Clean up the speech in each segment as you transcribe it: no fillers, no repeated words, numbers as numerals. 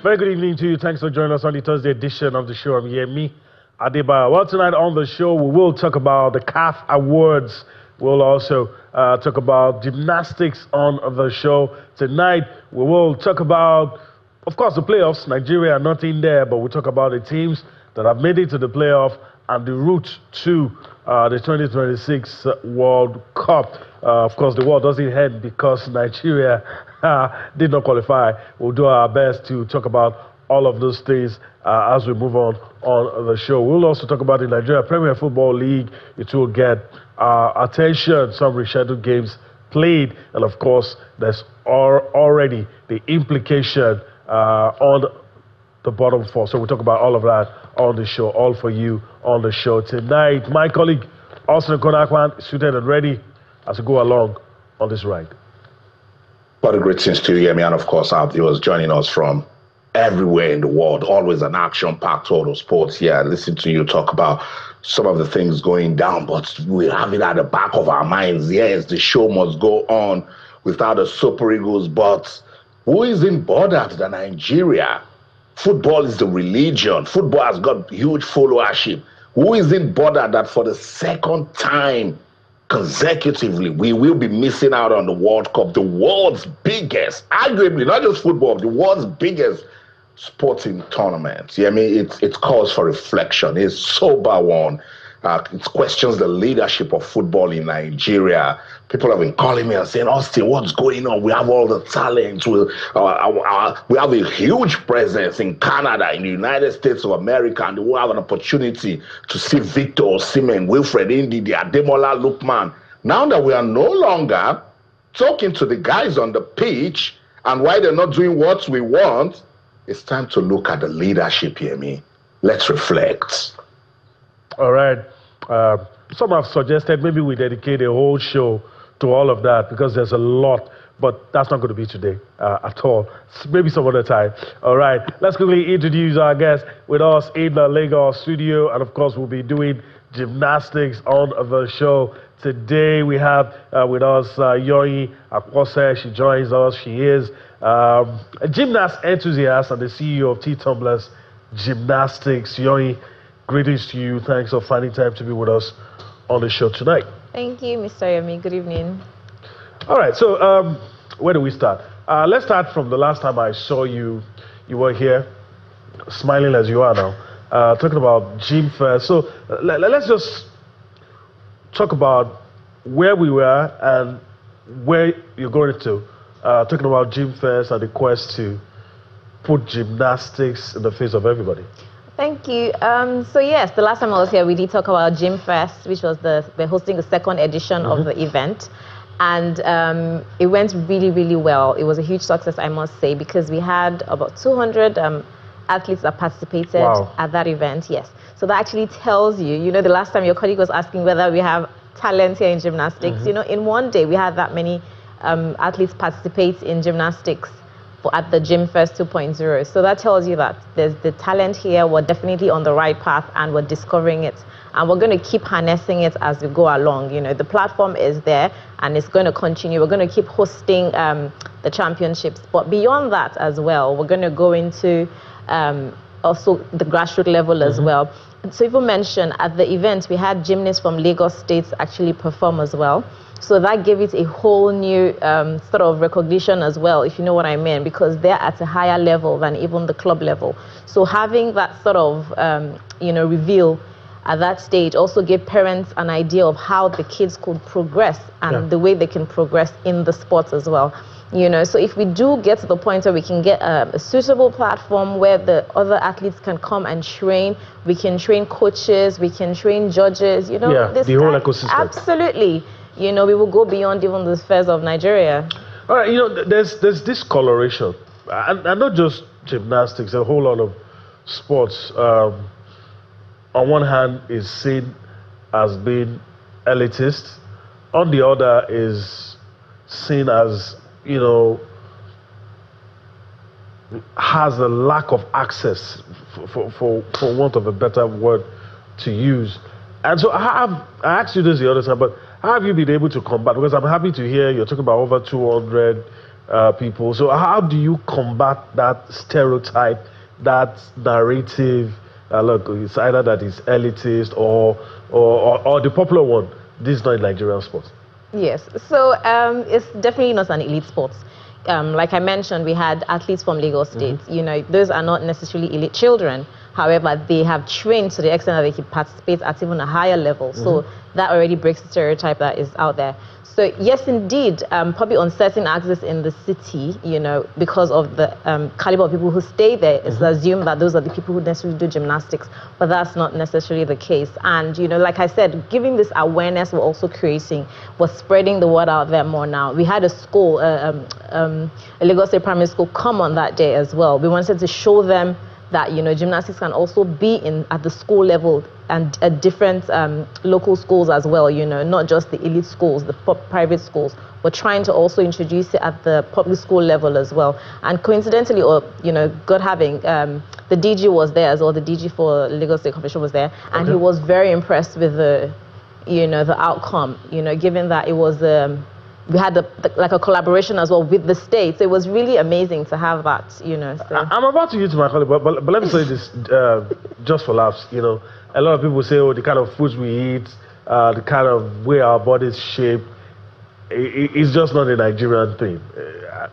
Very good evening to you. Thanks for joining us on the Thursday edition of the show. I'm Yemi Adebayo. Well, tonight on the show, we will talk about the CAF Awards. We'll also talk about gymnastics on the show. Tonight, we will talk about, of course, the playoffs. Nigeria are not in there, but we'll talk about the teams that have made it to the playoff and the route to the 2026 World Cup. Of course, the world doesn't end because Nigeria did not qualify. We'll do our best to talk about all of those things as we move on the show. We'll also talk about the Nigeria Premier Football League. It will get attention, some rescheduled games played, and of course, there's already the implication on the bottom four. So we'll talk about all of that on the show, all for you on the show tonight. My colleague, Austin Konakwan, is suited and ready as we go along on this ride. What a great things to hear me, and of course our viewers joining us from everywhere in the world. Always an action-packed total sports here. Listen to you talk about some of the things going down, but we have it at the back of our minds. Yes, the show must go on without the Super Eagles, but who isn't bothered than Nigeria? Football is the religion. Football has got huge followership. Who isn't bothered that for the second time consecutively, we will be missing out on the World Cup, the world's biggest, arguably, not just football, the world's biggest sporting tournament. Yeah, I mean, it calls for reflection. It's sober one. It questions the leadership of football in Nigeria. People have been calling me and saying, Austin, what's going on? We have all the talent. We have a huge presence in Canada, in the United States of America, and we'll have an opportunity to see Victor Osimhen, Wilfred Ndidi, Ademola Lookman. Now that we are no longer talking to the guys on the pitch and why they're not doing what we want, it's time to look at the leadership here, me. Let's reflect. All right. Some have suggested maybe we dedicate a whole show to all of that because there's a lot, but that's not going to be today at all. Maybe some other time. All right. Let's quickly introduce our guest with us in the Lagos studio, and of course we'll be doing gymnastics on the show. Today we have with us Yoyin Akpose. She joins us. She is a gymnast enthusiast and the CEO of T-Tumblers Gymnastics. Yoyin, greetings to you. Thanks for finding time to be with us on the show tonight. Thank you, Mr. Yemi. Good evening. All right, so where do we start? Let's start from the last time I saw you. You were here, smiling as you are now, talking about Gym Fest. So let's just talk about where we were and where you're going to. Talking about Gym Fest and the quest to put gymnastics in the face of everybody. Thank you. So yes, the last time I was here, we did talk about Gym Fest, which was we're hosting the second edition of the event. And it went really, really well. It was a huge success, I must say, because we had about 200 athletes that participated at that event, yes. So that actually tells you, you know, the last time your colleague was asking whether we have talent here in gymnastics, you know, in one day we had that many athletes participate in gymnastics at the Gym Fest 2.0. So that tells you that there's the talent here. We're definitely on the right path and we're discovering it. And we're going to keep harnessing it as we go along. You know, the platform is there and it's going to continue. We're going to keep hosting the championships. But beyond that as well, we're going to go into also the grassroots level as well. So even mentioned at the event, we had gymnasts from Lagos State actually perform as well. So that gave it a whole new sort of recognition as well, if you know what I mean, because they're at a higher level than even the club level. So having that sort of, you know, reveal at that stage also gave parents an idea of how the kids could progress and the way they can progress in the sports as well. You know, so if we do get to the point where we can get a suitable platform where the other athletes can come and train, we can train coaches, we can train judges, you know. The whole ecosystem. Absolutely. You know, we will go beyond even the spheres of Nigeria. All right, you know, there's this coloration, and not just gymnastics, a whole lot of sports. On one hand is seen as being elitist, on the other is seen as, you know, has a lack of access, for want of a better word to use. And so I asked you this the other time, but how have you been able to combat? Because I'm happy to hear you're talking about over 200 people. So how do you combat that stereotype, that narrative? Look, it's either that it's elitist or the popular one. This is not Nigerian sport. Yes, so it's definitely not an elite sport. Like I mentioned, we had athletes from Lagos State. You know, those are not necessarily elite children. However, they have trained to the extent that they can participate at even a higher level. So that already breaks the stereotype that is out there. So yes, indeed, probably on certain axes in the city, you know, because of the caliber of people who stay there, it's assumed that those are the people who necessarily do gymnastics, but that's not necessarily the case. And, you know, like I said, giving this awareness we're also creating, we're spreading the word out there more now. We had a school, a Lagos State primary school, come on that day as well. We wanted to show them that, you know, gymnastics can also be at the school level and at different local schools as well, you know, not just the elite schools, the private schools. We're trying to also introduce it at the public school level as well. And coincidentally, or, you know, God having, the DG was there as well, the DG for Lagos State Commission was there, and he was very impressed with the, you know, the outcome, you know, given that it was, we had like a collaboration as well with the states. It was really amazing to have that, you know. So. I'm about to use my colleague, but let me say this just for laughs. You know, a lot of people say, oh, the kind of foods we eat, the kind of way our bodies shape, it's just not a Nigerian thing.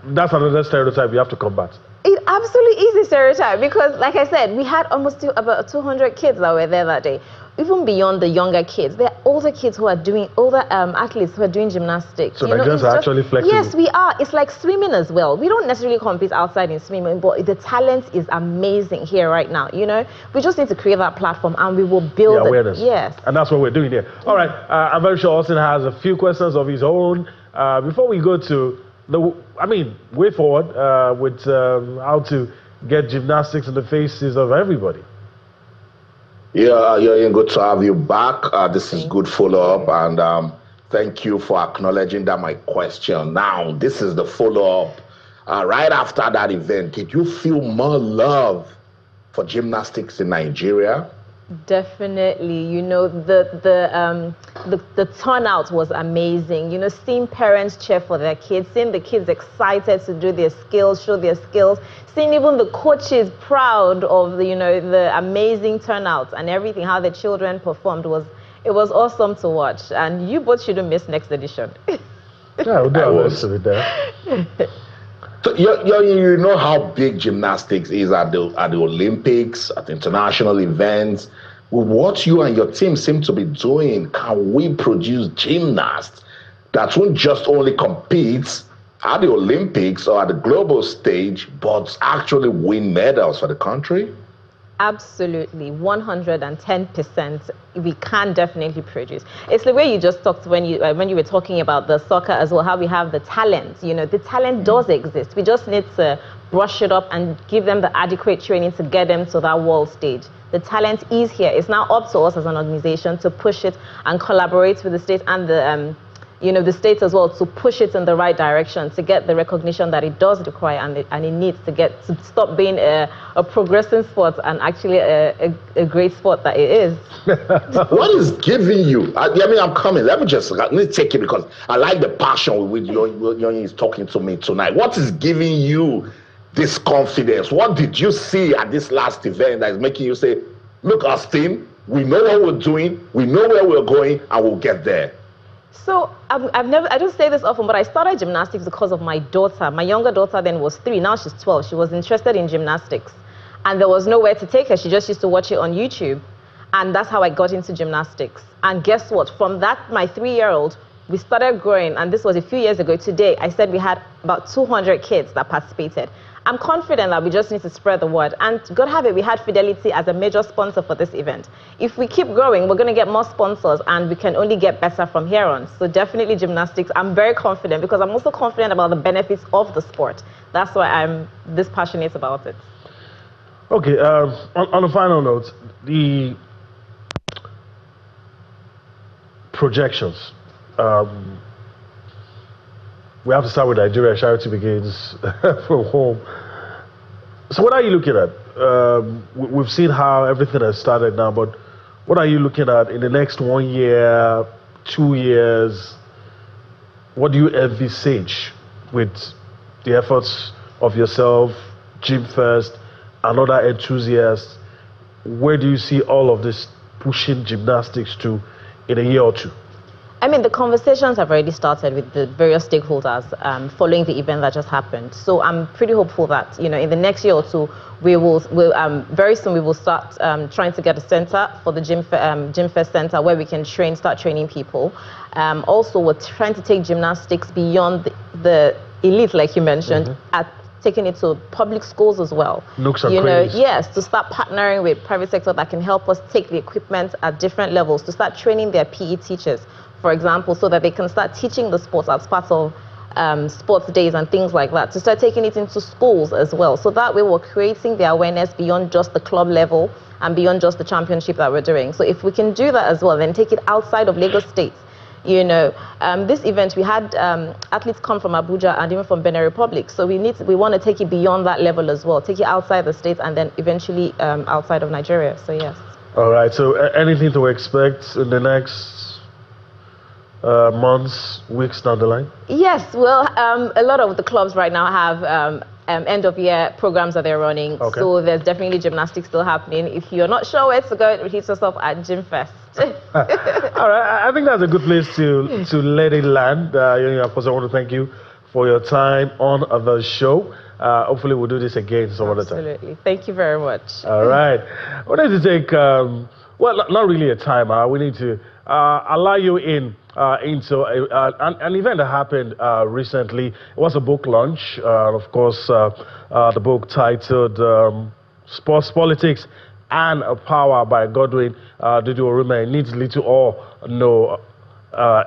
That's another stereotype you have to combat. It absolutely is a stereotype because, like I said, we had almost about 200 kids that were there that day. Even beyond the younger kids, there are older kids who are doing, older athletes who are doing gymnastics. So Nigerians are actually flexible. Yes, we are. It's like swimming as well. We don't necessarily compete outside in swimming, but the talent is amazing here right now. You know, we just need to create that platform and we will build the awareness. Yes. And that's what we're doing here. All right. I'm very sure Austin has a few questions of his own. Before we go to way forward with how to get gymnastics in the faces of everybody. Yeah, Yoyin, good to have you back. This is good follow-up, and thank you for acknowledging that my question. Now, this is the follow-up. Right after that event, did you feel more love for gymnastics in Nigeria? Definitely. You know, the turnout was amazing. You know, seeing parents cheer for their kids, seeing the kids excited to do their skills, show their skills, seeing even the coaches proud of the, you know, the amazing turnout and everything, how the children performed it was awesome to watch. And you both shouldn't miss next edition. Yeah, we'll do our best to be there. So you know how big gymnastics is at the Olympics, at international events. With what you and your team seem to be doing, can we produce gymnasts that won't just only compete at the Olympics or at the global stage, but actually win medals for the country? Absolutely, 110%. We can definitely produce. It's the way you just talked when you were talking about the soccer as well, how we have the talent. You know, the talent does exist. We just need to brush it up and give them the adequate training to get them to that world stage. The talent is here. It's now up to us as an organization to push it and collaborate with the state and the the state as well to push it in the right direction to get the recognition that it does require and it needs to stop being a progressing sport and actually a great sport that it is. What is giving you? I'm coming. Let me take it because I like the passion with which Yoyin is talking to me tonight. What is giving you this confidence? What did you see at this last event that is making you say, look, Austin, we know what we're doing, we know where we're going, and we'll get there? So I don't say this often, but I started gymnastics because of my daughter. My younger daughter then was 3, now she's 12. She was interested in gymnastics and there was nowhere to take her. She just used to watch it on YouTube. And that's how I got into gymnastics. And guess what? From that, my 3-year-old, we started growing, and this was a few years ago. Today, I said we had about 200 kids that participated. I'm confident that we just need to spread the word. And God have it, we had Fidelity as a major sponsor for this event. If we keep growing, we're going to get more sponsors, and we can only get better from here on. So definitely gymnastics. I'm very confident because I'm also confident about the benefits of the sport. That's why I'm this passionate about it. Okay, on a final note, the projections. We have to start with Nigeria. Charity begins from home. So what are you looking at? We've seen how everything has started now, but what are you looking at in the next 1 year, 2 years? What do you envisage with the efforts of yourself, Gym First, and other enthusiasts, where do you see all of this pushing gymnastics to in a year or two? I mean, the conversations have already started with the various stakeholders following the event that just happened. So I'm pretty hopeful that, in the next year or two, very soon we will start trying to get a center for the Gym First Center where we can start training people. Also, we're trying to take gymnastics beyond the elite, like you mentioned, at taking it to public schools as well. Nooks and crannies. Yes, to start partnering with private sector that can help us take the equipment at different levels, to start training their PE teachers, for example, so that they can start teaching the sports as part of sports days and things like that, to start taking it into schools as well. So that way we're creating the awareness beyond just the club level and beyond just the championship that we're doing. So if we can do that as well, then take it outside of Lagos State. This event, we had athletes come from Abuja and even from Benin Republic. So we want to take it beyond that level as well, take it outside the states and then eventually outside of Nigeria. So yes. All right. So anything to expect in the next months, weeks down the line? Yes. Well, a lot of the clubs right now have end of year programs that they're running. Okay. So there's definitely gymnastics still happening. If you're not sure where to go, hit yourself at Gym Fest. All right, I think that's a good place to let it land. Of course, I want to thank you for your time on the show. Hopefully, we'll do this again some other time. Absolutely. Thank you very much. All right. We need to take, well, not really a time. We need to allow you into an event that happened recently. It was a book launch. Of course, the book titled Sports, Politics, and Power by Godwin Dudu-Oruma. It needs little or no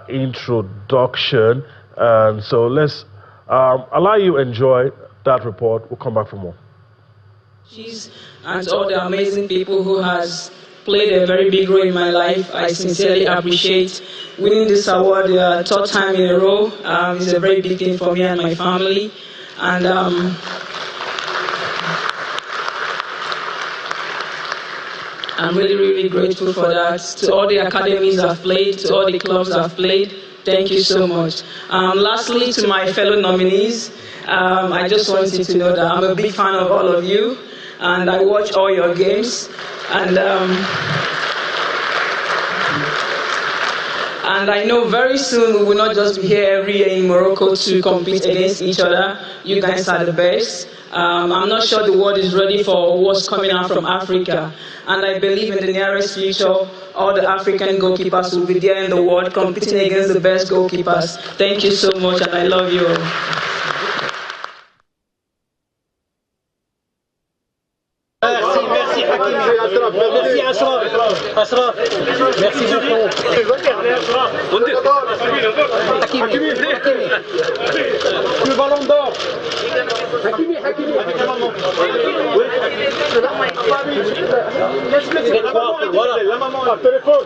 introduction. So let's allow you enjoy that report. We'll come back for more. And to all the amazing people who has played a very big role in my life. I sincerely appreciate winning this award the third time in a row. It's a very big thing for me and my family. And I'm really, really grateful for that. To all the academies I've played, to all the clubs I've played, thank you so much. Lastly, to my fellow nominees, I just want you to know that I'm a big fan of all of you, and I watch all your games. And I know very soon we will not just be here every year in Morocco to compete against each other. You guys are the best. I'm not sure the world is ready for what's coming out from Africa. And I believe in the nearest future, all the African goalkeepers will be there in the world competing against the best goalkeepers. Thank you so much, and I love you all. Merci Ashraf. Ashraf. Merci beaucoup. Hakimi. Le ballon d'or. Hakimi. Voilà, la maman, le téléphone.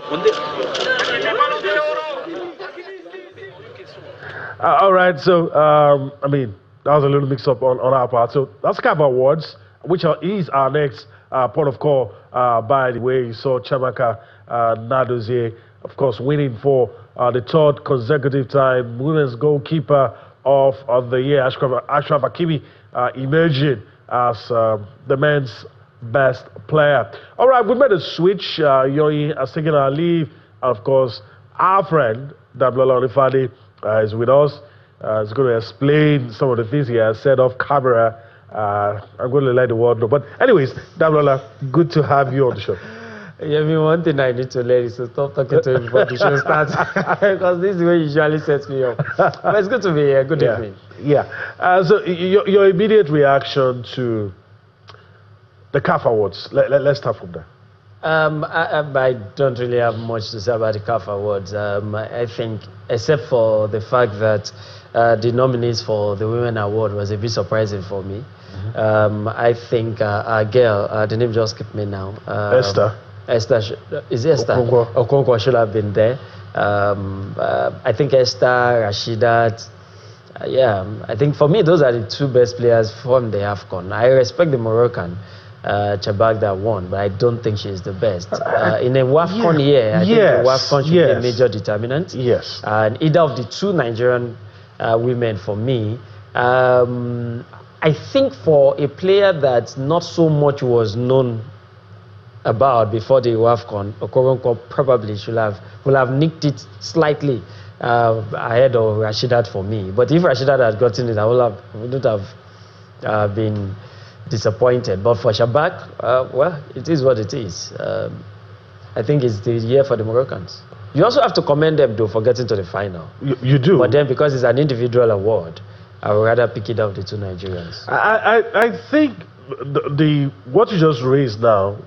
All right, so I mean, that was a little mix-up on our part. So that's kind of awards, which is our next port of call. By the way, you saw Chamaka Nadozie, of course, winning for the third consecutive time women's goalkeeper of the year. Ashraf Hakimi emerging as the men's best player. All right, we made a switch. Yoyin has taken our leave. Of course, our friend Dablola Olifade is with us. He's going to explain some of the things he has said off camera. I'm going to let the world know. But anyways, Dablola, good to have you on the show. Yeah, I mean, one thing I need to learn is to stop talking to him before the show starts. Because this is where usually sets me up. But it's good to be here. Good evening. Yeah. So your immediate reaction to the CAF Awards, let's start from there. I don't really have much to say about the CAF Awards. I think, except for the fact that the nominees for the Women Award was a bit surprising for me. I think our girl, the name just skipped me now. Esther, is it Esther? Okonkwo should have been there. I think Esther, Rashidat. Yeah, I think for me, those are the two best players from the AFCON. I respect the Moroccan. Chabak that won, but I don't think she's the best. In a WAFCON year, I think the WAFCON should be a major determinant. Yes. And either of the two Nigerian women, for me, I think for a player that not so much was known about before the WAFCON, Okoronkwo probably will have nicked it slightly ahead of Rashidat for me. But if Rashidat had gotten it, I wouldn't have been disappointed. But for Shabak, well, it is what it is. I think it's the year for the Moroccans. You also have to commend them, though, for getting to the final. You do. But then, because it's an individual award, I would rather pick it up the two Nigerians. I think what you just raised now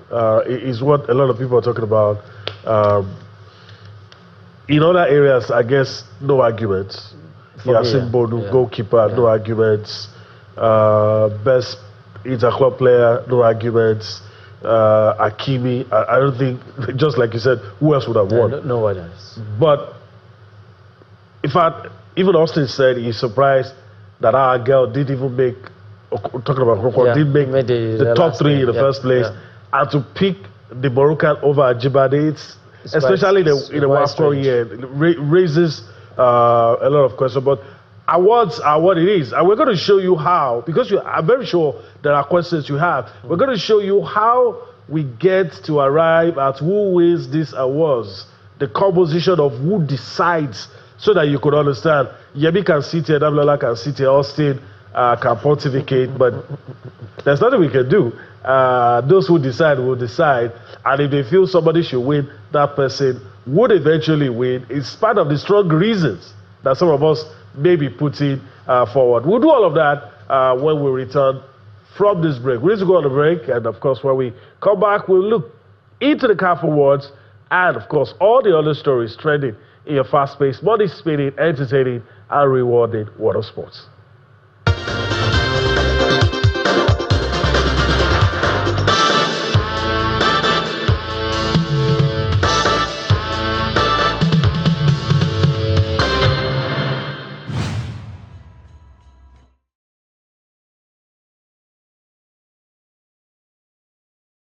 is what a lot of people are talking about. In other areas, I guess, no arguments. Yasin Bodu, goalkeeper, no arguments. Best inter-club player, no arguments. Hakimi, I don't think, just like you said, who else would have won? No one else. But in fact, even Austin said he's surprised that our girl didn't even make, talking about Okoronkwo, didn't make the top three in the first place. And to pick the Moroccan over Ajibade, especially in the WAFCON year, raises a lot of questions. But awards are what it is. And we're going to show you how, because I'm very sure there are questions you have. We're going to show you how we get to arrive at who wins these awards, the composition of who decides, so that you could understand. Yemi can sit here, Damilola can sit here, Austin can pontificate, but there's nothing we can do. Those who decide will decide, and if they feel somebody should win, that person would eventually win. It's part of the strong reasons that some of us may be putting forward. We'll do all of that when we return from this break. We need to go on a break, and of course, when we come back, we'll look into the CAF Awards and, of course, all the other stories trending in your fast-paced, money-spinning, entertaining, and rewarding world of sports.